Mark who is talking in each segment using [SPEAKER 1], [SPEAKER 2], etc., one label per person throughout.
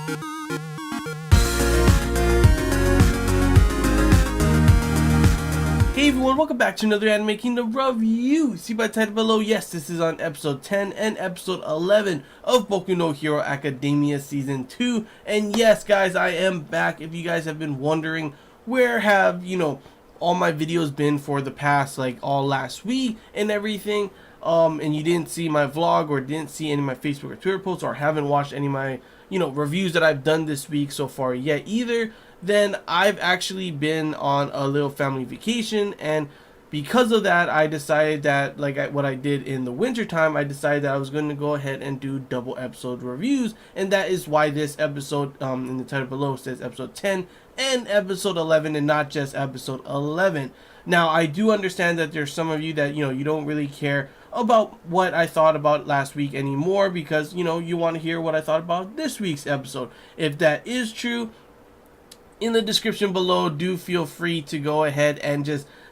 [SPEAKER 1] Hey everyone, welcome back to another Anime Kingdom review. See by the title below, yes, this is on episode 10 and episode 11 of Boku no Hero Academia Season 2. And yes, guys, I am back. If you guys have been wondering, where have, all my videos been for the past, all last week and everything, and you didn't see my vlog or didn't see any of my Facebook or Twitter posts or haven't watched any of my, reviews that I've done this week so far yet either, then I've actually been on a little family vacation, and because of that, I decided that, what I did in the winter time, I decided that I was going to go ahead and do double episode reviews, and that is why this episode, in the title below, says episode 10 and episode 11 and not just episode 11. Now, I do understand that there's some of you that, you don't really care about what I thought about last week anymore because, you want to hear what I thought about this week's episode. If that is true, in the description below, do feel free to go ahead and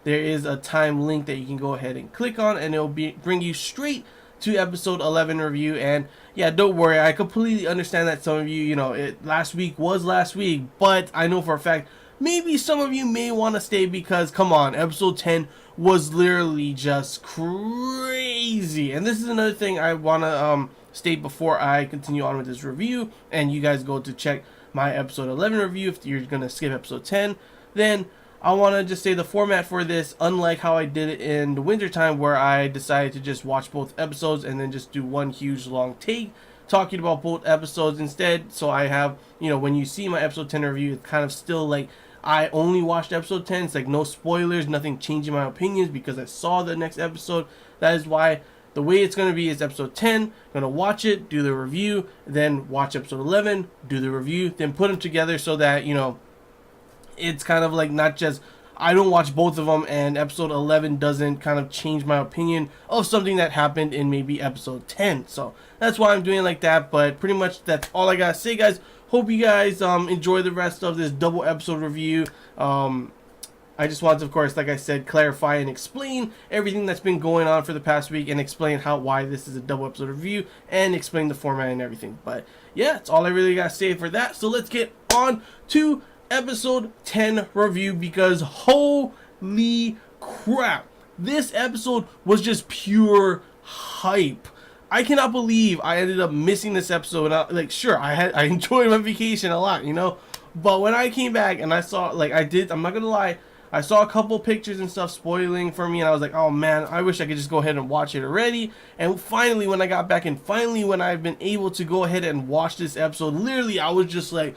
[SPEAKER 1] there is a time link that you can go ahead and click on, and it'll bring you straight to episode 11 review. And yeah, don't worry, I completely understand that some of you, last week was last week, but I know for a fact maybe some of you may want to stay because, come on, episode 10 was literally just crazy. And this is another thing I want to state before I continue on with this review, and you guys go to check my episode 11 review. If you're gonna skip episode 10, then I want to just say the format for this, unlike how I did it in the winter time where I decided to just watch both episodes and then just do one huge long take talking about both episodes instead. So I have, when you see my episode 10 review, it's kind of still like I only watched episode 10. It's like no spoilers, nothing changing my opinions because I saw the next episode. That is why the way it's going to be is episode 10, going to watch it, do the review, then watch episode 11, do the review, then put them together so that, it's kind of like not just, I don't watch both of them and episode 11 doesn't kind of change my opinion of something that happened in maybe episode 10. So that's why I'm doing it like that, but pretty much that's all I got to say, guys. Hope you guys enjoy the rest of this double episode review. I just wanted to, of course, like I said, clarify and explain everything that's been going on for the past week and explain why this is a double episode review and explain the format and everything. But yeah, that's all I really got to say for that. So let's get on to episode 10 review because holy crap, this episode was just pure hype. I cannot believe I ended up missing this episode. Sure, I enjoyed my vacation a lot, but when I came back and I saw, I'm not gonna lie, I saw a couple pictures and stuff spoiling for me, and I was like, oh man, I wish I could just go ahead and watch it already. And finally, when I got back, and finally when I've been able to go ahead and watch this episode, literally I was just like,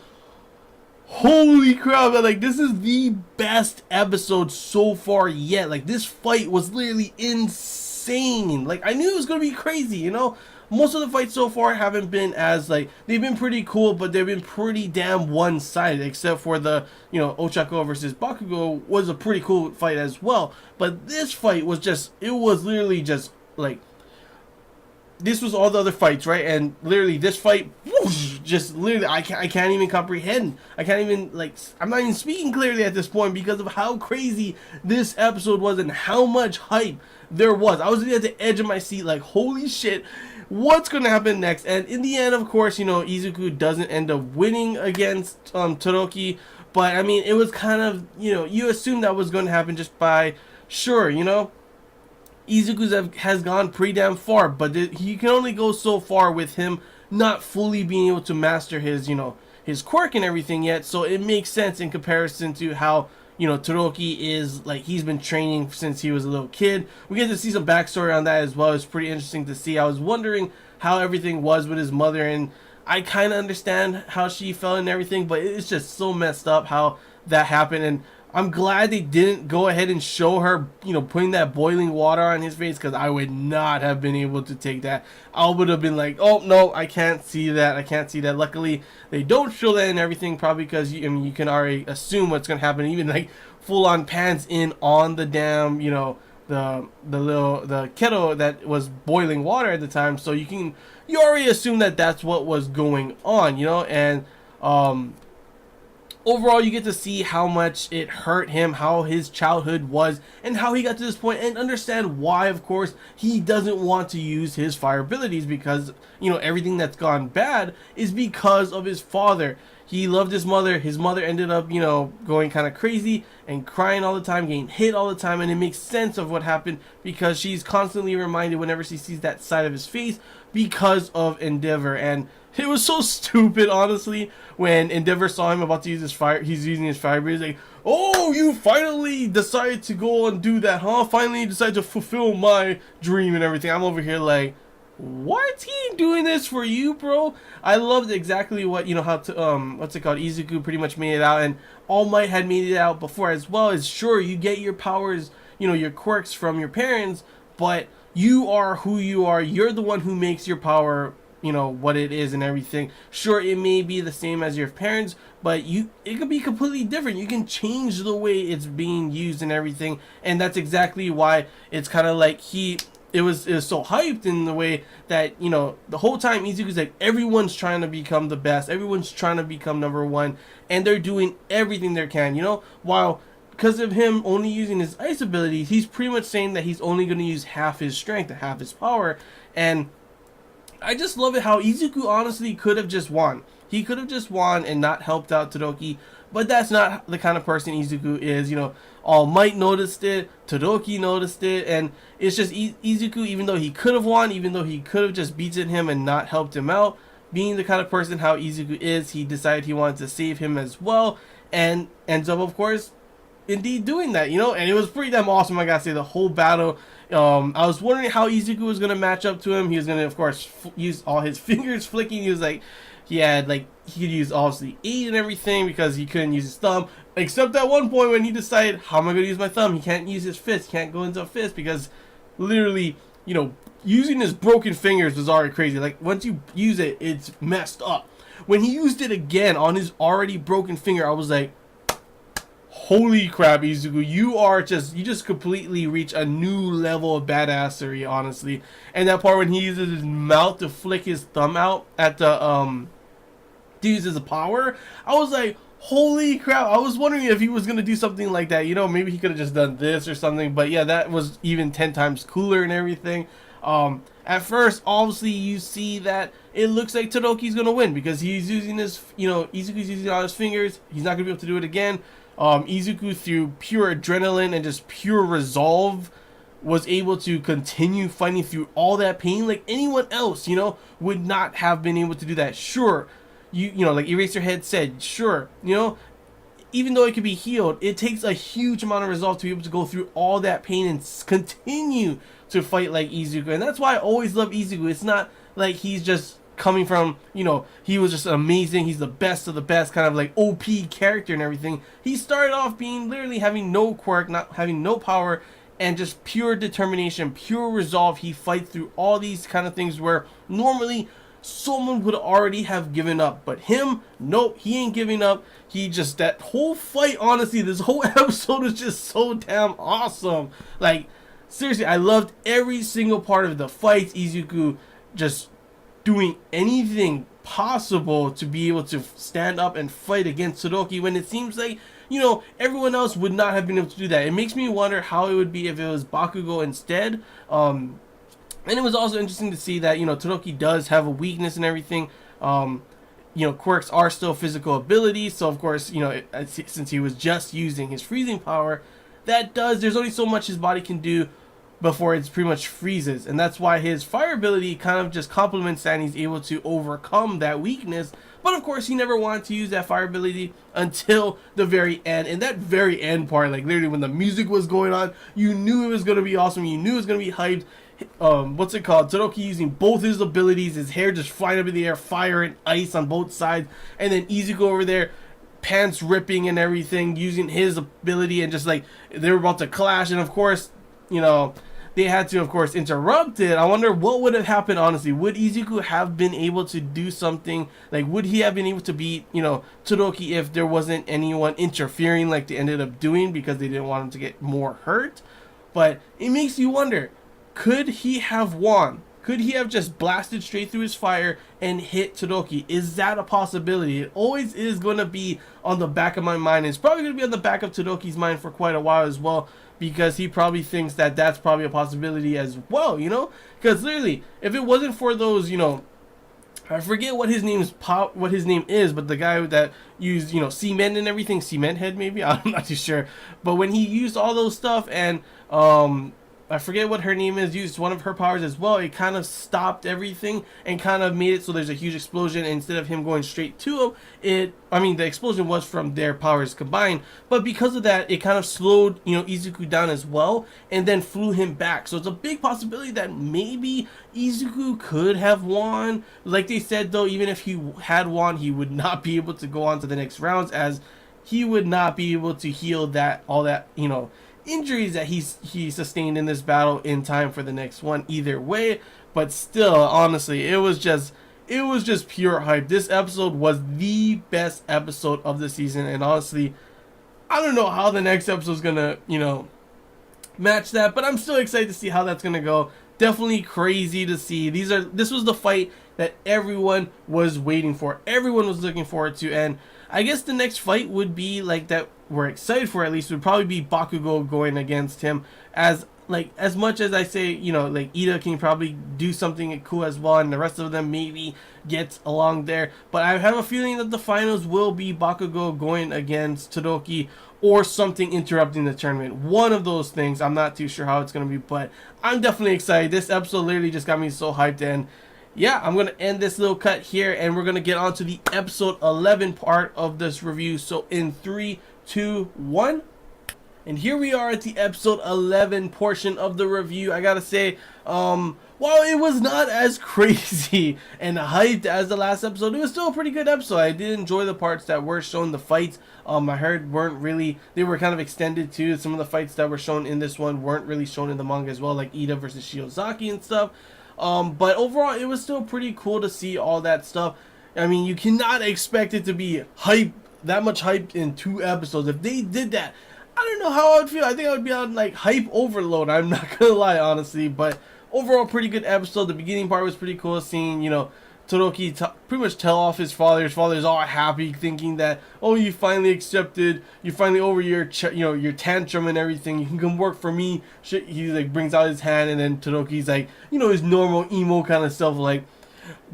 [SPEAKER 1] holy crap, this is the best episode so far yet. This fight was literally insane. I knew it was gonna be crazy, Most of the fights so far haven't been as, they've been pretty cool, but they've been pretty damn one-sided, except for the, Ochako versus Bakugo was a pretty cool fight as well. But this fight was it was literally just, this was all the other fights, right? And literally this fight, whoosh, just literally, I can't even comprehend. I can't even, I'm not even speaking clearly at this point because of how crazy this episode was and how much hype there was. I was at the edge of my seat, holy shit, what's going to happen next? And in the end, of course, Izuku doesn't end up winning against Todoroki. But, I mean, it was kind of, you assume that was going to happen just by, sure, Izuku has gone pretty damn far. But he can only go so far with him not fully being able to master his, his quirk and everything yet. So it makes sense in comparison to how, Todoroki is, he's been training since he was a little kid. We get to see some backstory on that as well. It's pretty interesting to see. I was wondering how everything was with his mother, and I kind of understand how she felt and everything, but it's just so messed up how that happened. And I'm glad they didn't go ahead and show her, putting that boiling water on his face, because I would not have been able to take that. I would have been like, oh, no, I can't see that. I can't see that. Luckily, they don't show that and everything, probably because, you can already assume what's going to happen. Even, full-on pans in on the damn, the kettle that was boiling water at the time. So you already assume that that's what was going on, and, overall, you get to see how much it hurt him, how his childhood was, and how he got to this point, and understand why, of course, he doesn't want to use his fire abilities, because, you know, everything that's gone bad is because of his father. He loved his mother. His mother ended up, you know, going kind of crazy and crying all the time, getting hit all the time, and it makes sense of what happened because she's constantly reminded whenever she sees that side of his face because of Endeavor. And it was so stupid, honestly, when Endeavor saw him about to use his fire. He's using his fire, but he's like, "Oh, you finally decided to go and do that, huh? Finally, you decided to fulfill my dream and everything." I'm over here like, what? He ain't doing this for you, bro. I loved exactly what, you know, how to what's it called, Izuku pretty much made it out, and All Might had made it out before as well. Is sure, you get your powers, you know, your quirks from your parents, but you are who you are. You're the one who makes your power, you know, what it is and everything. Sure, it may be the same as your parents, but it could be completely different. You can change the way it's being used and everything, and that's exactly why it's kind of like it was so hyped in the way that, you know, the whole time Izuku's like, everyone's trying to become the best, everyone's trying to become number one, and they're doing everything they can, you know, while because of him only using his ice abilities, he's pretty much saying that he's only going to use half his strength and half his power. And I just love it how Izuku honestly could have just won. He could have just won and not helped out Todoroki, but that's not the kind of person Izuku is. You know, All Might noticed it, Todoroki noticed it, and it's just Izuku, even though he could have won, even though he could have just beaten him and not helped him out, being the kind of person how Izuku is, he decided he wanted to save him as well, and ends up, of course, indeed doing that, you know. And it was pretty damn awesome, I gotta say. The whole battle, I was wondering how Izuku was gonna match up to him. He was gonna, of course, use all his fingers flicking. He was like, he could use obviously 8 and everything because he couldn't use his thumb, except at one point when he decided, how am I gonna use my thumb? He can't use his fist, can't go into a fist, because literally, you know, using his broken fingers was already crazy. Like, once you use it, it's messed up. When he used it again on his already broken finger, I was like, holy crap, Izuku, you just completely reach a new level of badassery, honestly. And that part when he uses his mouth to flick his thumb out at the to use his power, I was like, holy crap. I was wondering if he was gonna do something like that, you know, maybe he could have just done this or something, but yeah, that was even 10 times cooler and everything. At first, obviously, you see that it looks like Todoroki's gonna win because he's using his, you know, Izuku's using all his fingers. He's not gonna be able to do it again. Izuku, through pure adrenaline and just pure resolve, was able to continue fighting through all that pain. Like anyone else, you know, would not have been able to do that. Sure, you know, like Eraserhead said, sure, you know, even though it could be healed, it takes a huge amount of resolve to be able to go through all that pain and continue to fight like Izuku. And that's why I always love Izuku. It's not like he's just coming from, you know, he was just amazing, he's the best of the best, kind of like OP character and everything. He started off being literally having no quirk, not having no power, and just pure determination, pure resolve. He fights through all these kind of things where normally someone would already have given up, but him, nope, he ain't giving up. He just, that whole fight, honestly, this whole episode is just so damn awesome. Like, seriously, I loved every single part of the fights. Izuku just doing anything possible to be able to stand up and fight against Todoroki when it seems like, you know, everyone else would not have been able to do that. It makes me wonder how it would be if it was Bakugo instead. And it was also interesting to see that, you know, Todoroki does have a weakness and everything. You know, quirks are still physical abilities, so of course, you know, since he was just using his freezing power, there's only so much his body can do before it's pretty much freezes, and that's why his fire ability kind of just complements that, and he's able to overcome that weakness. But of course, he never wanted to use that fire ability until the very end. And that very end part, like literally when the music was going on, you knew it was going to be awesome, you knew it was going to be hyped. What's it called, Todoroki using both his abilities, his hair just flying up in the air, fire and ice on both sides, and then Izuku over there, pants ripping and everything, using his ability, and just like they were about to clash. And of course, you know, they had to, of course, interrupt it. I wonder what would have happened, honestly. Would Izuku have been able to do something? Like, would he have been able to beat, you know, Todoroki if there wasn't anyone interfering like they ended up doing because they didn't want him to get more hurt? But it makes you wonder, could he have won Could he have just blasted straight through his fire and hit Todoroki? Is that a possibility? It always is going to be on the back of my mind. It's probably going to be on the back of Todoroki's mind for quite a while as well, because he probably thinks that that's probably a possibility as well, you know? Because literally, if it wasn't for those, you know, I forget what his name is, but the guy that used, you know, cement and everything, cement head maybe, I'm not too sure. But when he used all those stuff and I forget what her name is, used one of her powers as well, it kind of stopped everything and kind of made it so there's a huge explosion. And instead of him going straight to him, the explosion was from their powers combined, but because of that, it kind of slowed, you know, Izuku down as well, and then flew him back. So it's a big possibility that maybe Izuku could have won. Like they said though, even if he had won, he would not be able to go on to the next rounds, as he would not be able to heal all that, you know, injuries that he sustained in this battle in time for the next one either way. But still, honestly, it was just pure hype. This episode was the best episode of the season, and honestly, I don't know how the next episode is gonna, you know, match that, but I'm still excited to see how that's gonna go. Definitely crazy to see. This was the fight that everyone was waiting for, everyone was looking forward to, and I guess the next fight would be like that we're excited for, at least, would probably be Bakugo going against him. As much as I say, you know, like Ida can probably do something cool as well, and the rest of them maybe gets along there, but I have a feeling that the finals will be Bakugo going against Todoroki, or something interrupting the tournament. One of those things. I'm not too sure how it's gonna be, but I'm definitely excited. This episode literally just got me so hyped, and yeah, I'm going to end this little cut here, and we're going to get on to the episode 11 part of this review. So in 3, 2, 1. And here we are at the episode 11 portion of the review. I got to say, while it was not as crazy and hyped as the last episode, it was still a pretty good episode. I did enjoy the parts that were shown. The fights, I heard they were kind of extended too. Some of the fights that were shown in this one weren't really shown in the manga as well, like Ida versus Shiozaki and stuff. But overall, it was still pretty cool to see all that stuff. I mean, you cannot expect it to be that much hype in 2 episodes. If they did that, I don't know how I would feel. I think I would be on like hype overload. I'm not gonna lie, honestly. But overall, pretty good episode. The beginning part was pretty cool, seeing, you know, Todoroki pretty much tell off his father. His father's all happy, thinking that, oh, you finally accepted, you finally over your your tantrum and everything. You can come work for me. He like brings out his hand, and then Todoroki's like, you know, his normal emo kind of self, like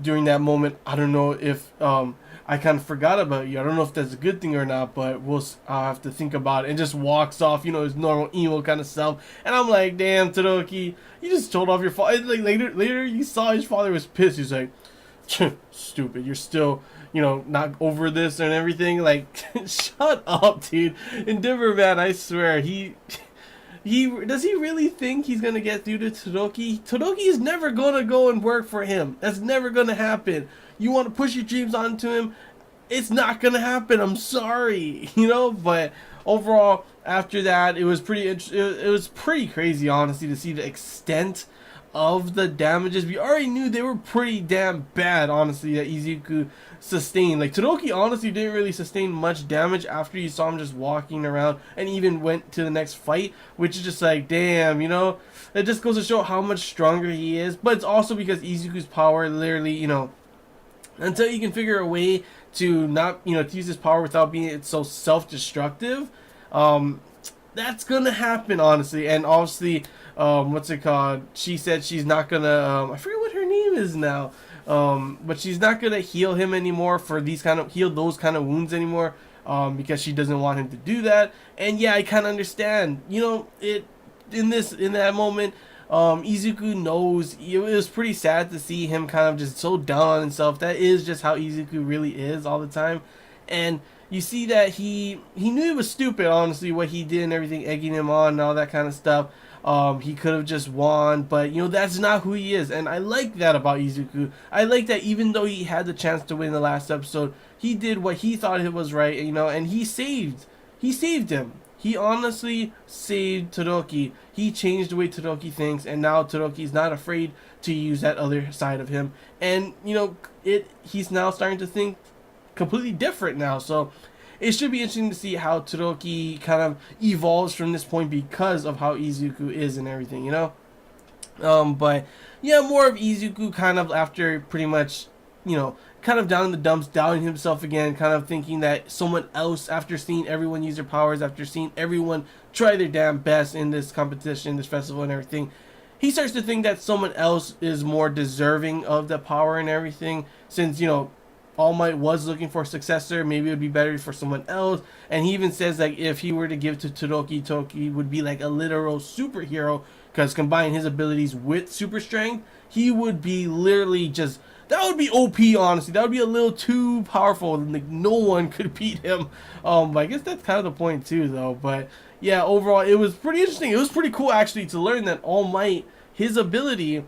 [SPEAKER 1] during that moment, I don't know if I kind of forgot about you. I don't know if that's a good thing or not, but I'll have to think about it. And just walks off, you know, his normal emo kind of self. And I'm like, damn, Todoroki, you just told off your father. Like later, you saw his father was pissed. He's like, stupid, you're still, you know, not over this and everything. Like, shut up, dude. Endeavor, man, I swear, does he really think he's gonna get through to Todoroki? Todoroki is never gonna go and work for him. That's never gonna happen. You want to push your dreams onto him, it's not gonna happen. I'm sorry, you know. But overall, after that, it was pretty crazy, honestly, to see the extent of the damages. We already knew they were pretty damn bad, honestly, that Izuku sustained. Like, Todoroki honestly didn't really sustain much damage after you saw him just walking around and even went to the next fight, which is just like, damn, you know, it just goes to show how much stronger he is. But it's also because Izuku's power literally, you know, until you can figure a way to not, you know, to use his power without being so self-destructive, that's gonna happen, honestly. And obviously, what's it called? She said she's not gonna, I forget what her name is now, but she's not gonna heal him anymore for heal those kind of wounds anymore, because she doesn't want him to do that. And yeah, I kind of understand, you know, in that moment, Izuku knows. It was pretty sad to see him kind of just so down on himself. That is just how Izuku really is all the time. And you see that he knew it was stupid, honestly, what he did and everything, egging him on and all that kind of stuff. He could have just won, but, you know, that's not who he is. And I like that about Izuku. I like that even though he had the chance to win the last episode, he did what he thought it was right, you know, and he saved him. He honestly saved Todoroki. He changed the way Todoroki thinks, and now Todoroki's not afraid to use that other side of him. And, you know, he's now starting to think completely different now. So it should be interesting to see how Todoroki kind of evolves from this point because of how Izuku is and everything, you know? But yeah, more of Izuku kind of after pretty much, kind of down in the dumps, doubting himself again, kind of thinking that someone else, after seeing everyone use their powers, after seeing everyone try their damn best in this competition, this festival and everything, he starts to think that someone else is more deserving of the power and everything, since, All Might was looking for a successor. Maybe it would be better for someone else. And he even says like if he were to give to Todoroki would be like a literal superhero, because combining his abilities with super strength, he would be literally just, that would be OP, honestly. That would be a little too powerful. Like no one could beat him. I guess that's kind of the point too, though. But yeah, overall, it was pretty interesting. It was pretty cool actually to learn that All Might, his ability,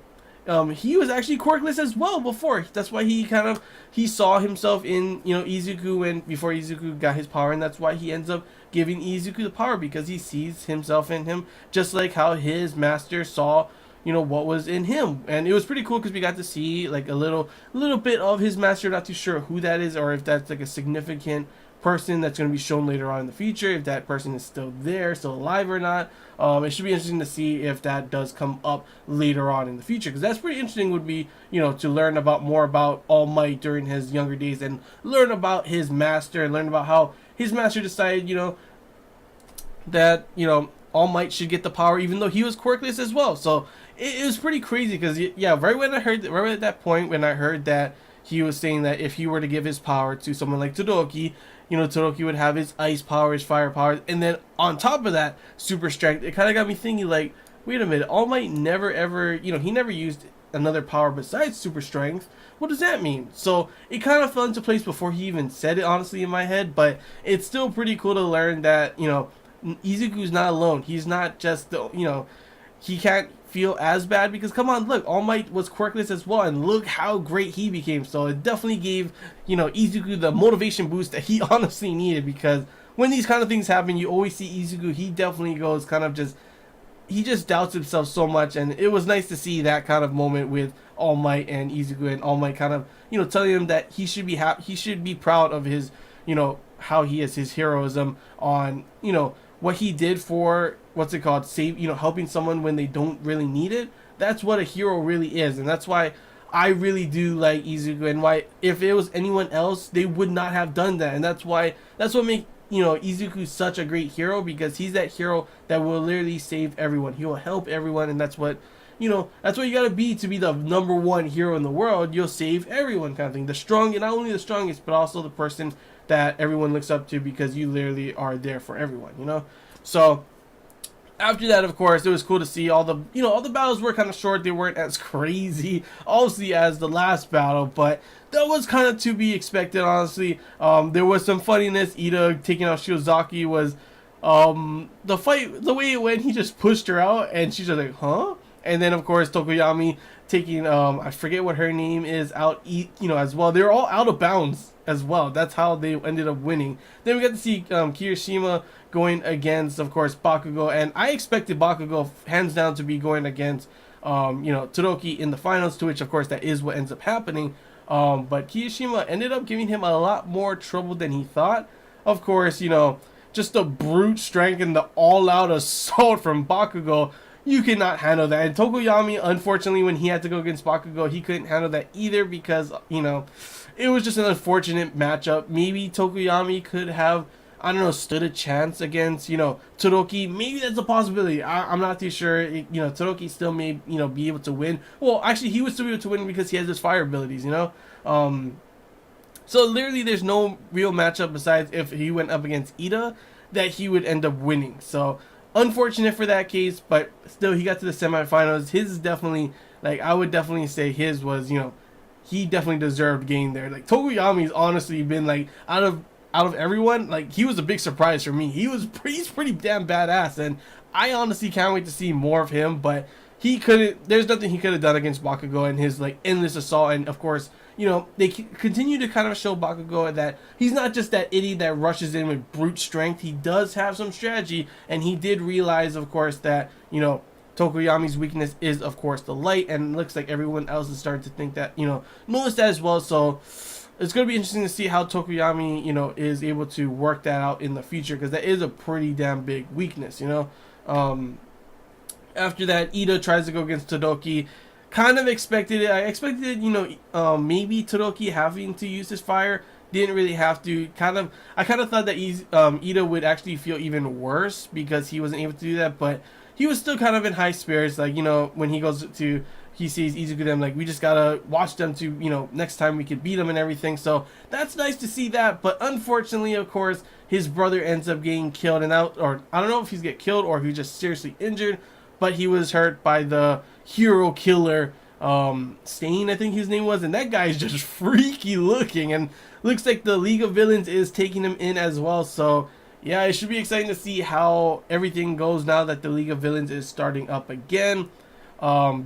[SPEAKER 1] he was actually quirkless as well before. That's why he saw himself in Izuku, and before Izuku got his power, and that's why he ends up giving Izuku the power, because he sees himself in him, just like how his master saw what was in him. And it was pretty cool because we got to see like a little bit of his master. Not too sure who that is, or if that's like a significant person that's going to be shown later on in the future, if that person is still there, still alive or not. It should be interesting to see if that does come up later on in the future, because that's pretty interesting, would be to learn about more about All Might during his younger days, and learn about his master, and learn about how his master decided that All Might should get the power, even though he was quirkless as well. So it was pretty crazy, because yeah, right at that point when I heard that he was saying that if he were to give his power to someone like Todoroki, Todoroki would have his ice powers, fire powers, and then on top of that, super strength. It kind of got me thinking, like, wait a minute, All Might never ever, he never used another power besides super strength. What does that mean? So it kind of fell into place before he even said it, honestly, in my head. But it's still pretty cool to learn that, Izuku's not alone. He's not just the, he can't feel as bad, because come on, look, All Might was quirkless as well, and look how great he became. So it definitely gave Izuku the motivation boost that he honestly needed, because when these kind of things happen, you always see Izuku, he definitely goes kind of just, he just doubts himself so much. And it was nice to see that kind of moment with All Might and Izuku, and All Might kind of telling him that he should be he should be proud of his how he is, his heroism on what he did for, what's it called, save, helping someone when they don't really need it. That's what a hero really is. And that's why I really do like Izuku, and why if it was anyone else, they would not have done that. And that's what makes Izuku such a great hero, because he's that hero that will literally save everyone. He will help everyone, and that's what that's what you gotta be to be the number one hero in the world. You'll save everyone, kind of thing. The strong, and not only the strongest, but also the person that everyone looks up to, because you literally are there for everyone, So after that, of course, it was cool to see all the all the battles were kind of short. They weren't as crazy, obviously, as the last battle, but that was kind of to be expected, honestly. There was some funniness. Ida taking out Shiozaki was the fight, the way it went, he just pushed her out, and she's just like, huh? And then, of course, Tokoyami taking, I forget what her name is, out, as well. They were all out of bounds as well. That's how they ended up winning. Then we got to see Kirishima going against, of course, Bakugo. And I expected Bakugo, hands down, to be going against, Todoroki in the finals, to which, of course, that is what ends up happening. But Kirishima ended up giving him a lot more trouble than he thought. Of course, just the brute strength and the all-out assault from Bakugo. You cannot handle that. And Tokoyami, unfortunately, when he had to go against Bakugo, he couldn't handle that either, because, it was just an unfortunate matchup. Maybe Tokoyami could have, I don't know, stood a chance against, Todoroki. Maybe that's a possibility. I'm not too sure. Todoroki still may, be able to win. Well, actually, he would still be able to win because he has his fire abilities, So literally, there's no real matchup besides if he went up against Ida that he would end up winning. So unfortunate for that case, but still, he got to the semifinals. His is definitely, like, I would definitely say his was, he definitely deserved getting there. Like, Tokoyami's honestly been, like, out of everyone, like, he was a big surprise for me. He's pretty damn badass, and I honestly can't wait to see more of him. But there's nothing he could have done against Bakugo and his, like, endless assault. And of course, they continue to kind of show Bakugo that he's not just that idiot that rushes in with brute strength. He does have some strategy, and he did realize, of course, that, Tokoyami's weakness is, of course, the light, and it looks like everyone else is starting to think that, notice that as well. So it's going to be interesting to see how Tokoyami, is able to work that out in the future, because that is a pretty damn big weakness, After that, Ida tries to go against Todoroki. kind of expected it. I expected, maybe Todoroki having to use his fire. Didn't really have to. I kind of thought that Ida would actually feel even worse because he wasn't able to do that, but he was still kind of in high spirits. Like, when he sees Izuku, them, like, we just gotta watch them to, next time we could beat them and everything. So that's nice to see that. But unfortunately, of course, his brother ends up getting killed, or I don't know if he's get killed or if he's just seriously injured, but he was hurt by the hero killer, Stain, I think his name was, and that guy is just freaky looking, and looks like the League of Villains is taking him in as well. So yeah, it should be exciting to see how everything goes now that the League of Villains is starting up again.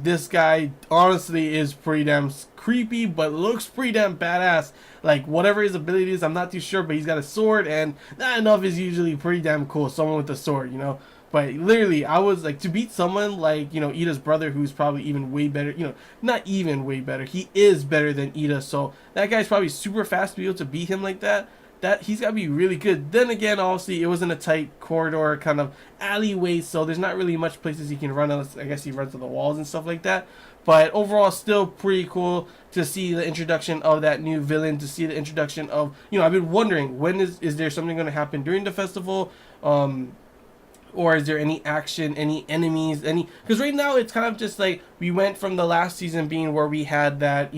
[SPEAKER 1] This guy honestly is pretty damn creepy, but looks pretty damn badass. Like, whatever his ability is, I'm not too sure, but he's got a sword, and that enough is usually pretty damn cool. Someone with a sword, But literally, I was like, to beat someone like, Ida's brother, who's probably even way better, not even way better, he is better than Ida, so that guy's probably super fast to be able to beat him like that. He's got to be really good. Then again, obviously, it was in a tight corridor, kind of alleyway, so there's not really much places he can run unless, I guess, he runs to the walls and stuff like that. But overall, still pretty cool to see the introduction of that new villain, to see the introduction of, I've been wondering, when is there something going to happen during the festival? Or is there any action, any enemies, because right now it's kind of just like we went from the last season being where we had that,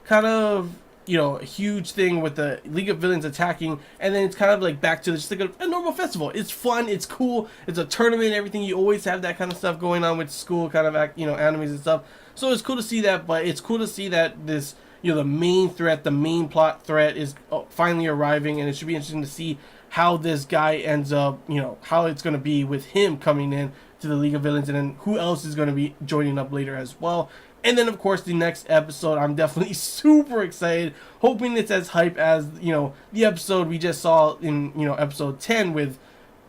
[SPEAKER 1] kind of, a huge thing with the League of Villains attacking, and then it's kind of like back to just like a normal festival. It's fun, it's cool, it's a tournament and everything. You always have that kind of stuff going on with school kind of animes and stuff. So it's cool to see that, but it's cool to see that this, the main threat, the main plot threat is finally arriving, and it should be interesting to see how this guy ends up, how it's going to be with him coming in to the League of Villains, and then who else is going to be joining up later as well. And then, of course, the next episode, I'm definitely super excited, hoping it's as hype as, the episode we just saw in, episode 10 with,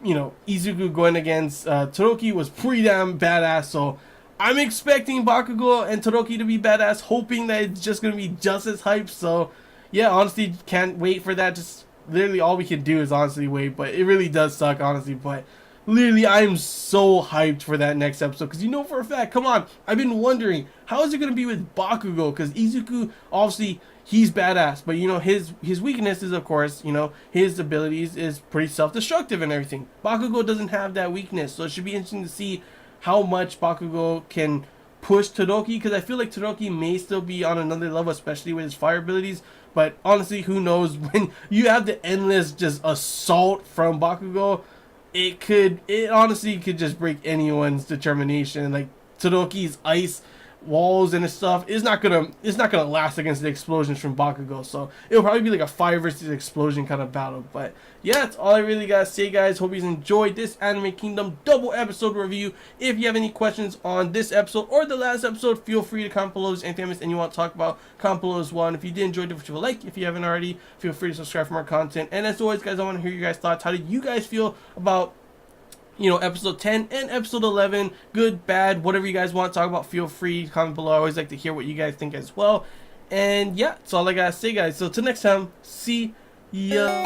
[SPEAKER 1] Izuku going against Todoroki was pretty damn badass. So I'm expecting Bakugo and Todoroki to be badass, hoping that it's just going to be just as hype. So, yeah, honestly, can't wait for that. Just literally all we can do is honestly wait, but it really does suck, honestly. But literally, I'm so hyped for that next episode, because for a fact, come on, I've been wondering, how is it going to be with Bakugo? Because Izuku, obviously, he's badass, but his weakness is, of course, his abilities is pretty self-destructive and everything. Bakugo doesn't have that weakness, so it should be interesting to see how much Bakugo can push Todoroki, because I feel like Todoroki may still be on another level, especially with his fire abilities. But honestly, who knows? When you have the endless just assault from Bakugo, it honestly could just break anyone's determination. Like, Todoroki's ice walls and stuff is not gonna last against the explosions from Bakugo. So it'll probably be like a fire versus explosion kind of battle. But yeah, that's all I really gotta say, guys. Hope you enjoyed this Anime Kingdom double episode review. If you have any questions on this episode or the last episode, feel free to comment below. If there's anything and you want to talk about, comment below as well. And if you did enjoy it, leave a like. If you haven't already, feel free to subscribe for more content. And as always, guys, I want to hear your guys' thoughts. How did you guys feel about episode 10 and episode 11, good, bad, whatever you guys want to talk about, feel free to comment below. I always like to hear what you guys think as well. And yeah, that's all I gotta say, guys. So till next time, see ya.